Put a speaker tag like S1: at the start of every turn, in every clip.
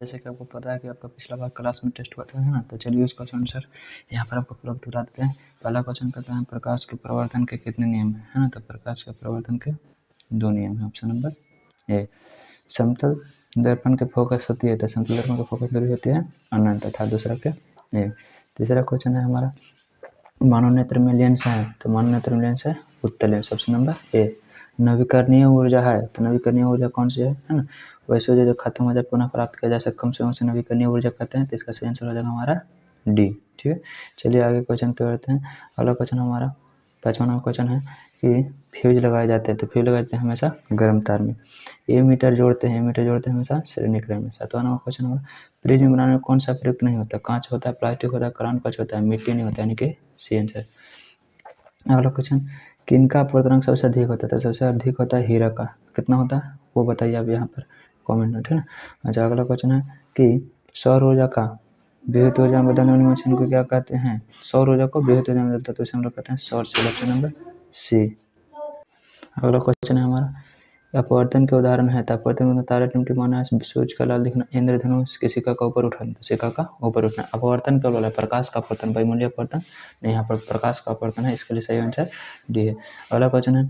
S1: जैसे कि आपको पता है कि आपका पिछला बार क्लास में टेस्ट हुआ था, है ना। तो चलिए उसका आंसर यहाँ पर आपको उपलब्ध करा देते हैं। पहला क्वेश्चन कहता है प्रकाश के प्रवर्तन के कितने नियम हैं, है ना। तो प्रकाश के प्रवर्तन के 2 नियम हैं। Option number A. समतल दर्पण के फोकस होती है, तो समतल दर्पण की फोकस दूरी होती है अनंत, तथा दूसरा क्या ए। तीसरा क्वेश्चन है हमारा मानव नेत्र में लेंस है, तो मानव नेत्र में लेंस है उत्तल लेंस। Option number A. नवीकरणीय ऊर्जा है, तो नवीकरणीय ऊर्जा कौन सी है ना। वैसे जो खत्म हो जाए पुनः प्राप्त किया जा सके कम से कम से नवीकरणीय ऊर्जा कहते हैं। तो इसका सही आंसर हो जाएगा हमारा डी। ठीक है, चलिए आगे क्वेश्चन पे बढ़ते हैं। अगला क्वेश्चन हमारा 55वां क्वेश्चन है कि फ्यूज लगाए जाते हैं, तो फ्यूज लगाए जाते हैं हमेशा गर्म तार में। मीटर जोड़ते हैं हमेशा श्रेणी क्रम में। 7वां क्वेश्चन हमारा प्रिज्म बनाने में कौन सा प्रयुक्त नहीं होता। कांच होता है, प्लास्टिक होता है, क्राउन कांच होता है, मिट्टी नहीं होता, यानी कि सी आंसर। अगला क्वेश्चन किनका अपवर्तनांक सबसे अधिक होता है, तो सबसे अधिक होता है हीरा का। कितना होता है वो बताइए आप यहाँ पर कमेंट में, ठीक है। अच्छा, अगला क्वेश्चन है कि सौर ऊर्जा का विद्युत ऊर्जा में बदलने वाली मशीन को क्या कहते हैं। सौर ऊर्जा को विद्युत ऊर्जा में बदलता है तो इसे हम लोग कहते हैं सौर सेल। Option number C. अगला क्वेश्चन है हमारा अपवर्तन के उदाहरण है, तो अपवर्तन में तारा टिमटिमाना, सूरज का लाल दिखना, इंद्रधनुष के सिक्का का ऊपर उठना, सिक्का का ऊपर उठना। अपवर्तन क्या बोला, प्रकाश का अपवर्तन, वायुमंडलीय अपवर्तन नहीं, यहाँ पर प्रकाश का अपवर्तन है, इसके लिए सही आंसर डी है। अगला क्वेश्चन है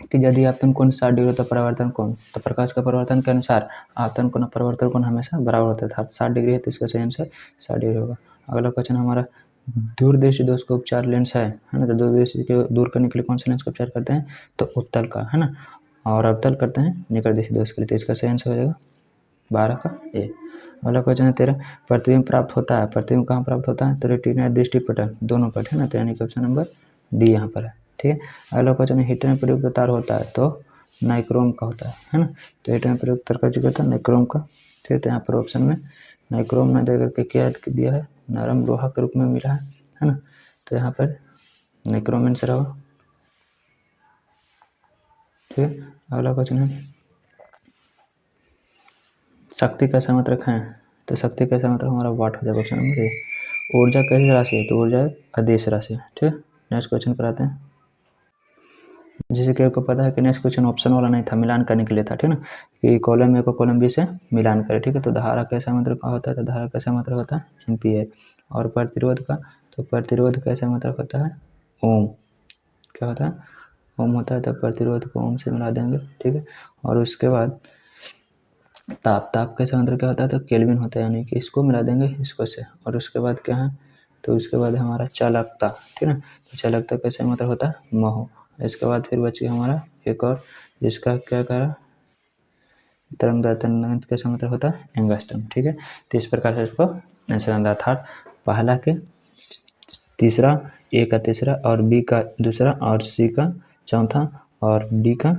S1: कि यदि आपतन कोण 60 डिग्री होता है परावर्तन कोण, तो प्रकाश का परावर्तन के अनुसार आपतन कोण परावर्तन कोण हमेशा बराबर होता था। 60 डिग्री है तो इसका सही आंसर 60 डिग्री होगा। अगला क्वेश्चन हमारा दूरदर्शी दोष का उपचार लेंस है ना। तो दूरदर्शी के दूर करने के लिए कौन सा लेंस का उपचार करते हैं, तो उत्तल का, है ना। और अवतल करते हैं निकटदर्शी दोष के लिए, तो इसका सही आंसर हो जाएगा 12 का ए। अगला क्वेश्चन है 13 प्रतिबिंब प्राप्त होता है, प्रतिबिंब कहाँ प्राप्त होता है, तो रेटिना दृष्टिपटल दोनों पर, है ना। तो यानी कि ऑप्शन नंबर डी यहाँ पर है, ठीक है। अगला क्वेश्चन हीटर में प्रयुक्त तार होता है, तो नाइक्रोम का होता है ना। तो हीटर में प्रयुक्त तार का जिक्र होता है नाइक्रोम का, ठीक है। तो यहाँ पर ऑप्शन में नाइक्रोम न दे करके क्या दिया है, नरम लोहा के रूप में मिला है ना। तो यहाँ पर नाइक्रोम आंसर होगा, ठीक है। अगला क्वेश्चन है शक्ति का समत्रक है, तो शक्ति का समत्रक हमारा वाट हो जाएगा। Option number A. ऊर्जा कैसी राशि है, तो ऊर्जा अदिश राशि है, ठीक है। नेक्स्ट क्वेश्चन पर आते हैं। जैसे कि आपको पता है कि नेक्स्ट क्वेश्चन ऑप्शन वाला नहीं था, मिलान करने के लिए था, ठीक है ना। कि कॉलम ए को कॉलम बी से मिलान करें, ठीक है। तो धारा कैसा मतलब का होता है, तो धारा कैसा मतलब होता है एम्पियर। और प्रतिरोध का, तो प्रतिरोध कैसा मतलब होता है ओम। क्या होता है, ओम होता है। तो प्रतिरोध को ओम से मिला देंगे, ठीक है। और उसके बाद ताप, ताप कैसा मतलब क्या होता है, तो केल्विन होता है, यानी कि इसको मिला देंगे इसको से। और उसके बाद क्या है, तो उसके बाद हमारा चालकता, ठीक है ना। तो चालकता कैसे मतलब होता है महो। इसके बाद फिर बच गया हमारा एक और, जिसका क्या करा तरंग कैसा मतलब होता है एंगस्ट्रम, ठीक है। तो इस प्रकार से इसको आंसर आता था। पहला के तीसरा, ए का तीसरा, और बी का दूसरा, और सी का चौथा, और डी का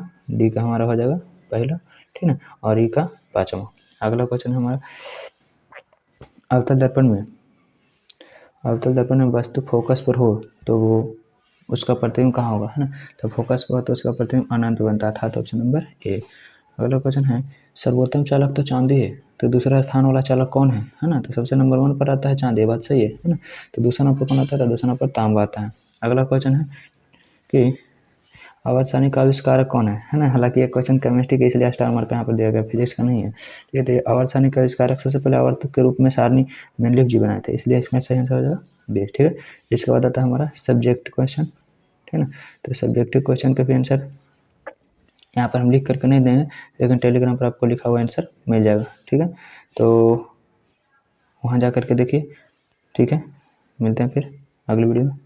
S1: हमारा हो जाएगा पहला, ठीक है। और ई का पाँचवा। अगला क्वेश्चन हमारा अवतल दर्पण में वस्तु फोकस पर हो तो वो उसका प्रतिबिंब कहाँ होगा, है ना। तो फोकस पर हो तो उसका प्रतिबिंब अनंत बनता था, तो ऑप्शन नंबर ए। अगला क्वेश्चन है सर्वोत्तम चालक तो चांदी है, तो दूसरा स्थान वाला चालक कौन है ना। तो सबसे नंबर 1 पर आता है चांदी, बात सही है ना। तो दूसरा नंबर कौन आता है, तो दूसरा नंबर तांबा आता है। अगला क्वेश्चन है कि आवर्तसानी का आविष्कारक कौन है ना। हालांकि ये क्वेश्चन केमिस्ट्री के इसलिए स्टार मार्क यहाँ पर दिया गया, फिजिक्स का नहीं है, ठीक है। तो आवर्तसानी का आविष्कारक सबसे पहले आवर्तक के रूप में सारणी मेंडलीव जी बनाए थे, इसलिए इसमें सही आंसर हो जाएगा बी, ठीक है। इसके बाद आता है हमारा सब्जेक्ट क्वेश्चन, ठीक है ना। तो सब्जेक्टिव क्वेश्चन का भी आंसर यहाँ पर हम लिख करके नहीं देंगे, लेकिन टेलीग्राम पर आपको लिखा हुआ आंसर मिल जाएगा, ठीक है। तो वहाँ जा करके देखिए, ठीक है। मिलते हैं फिर अगली वीडियो में।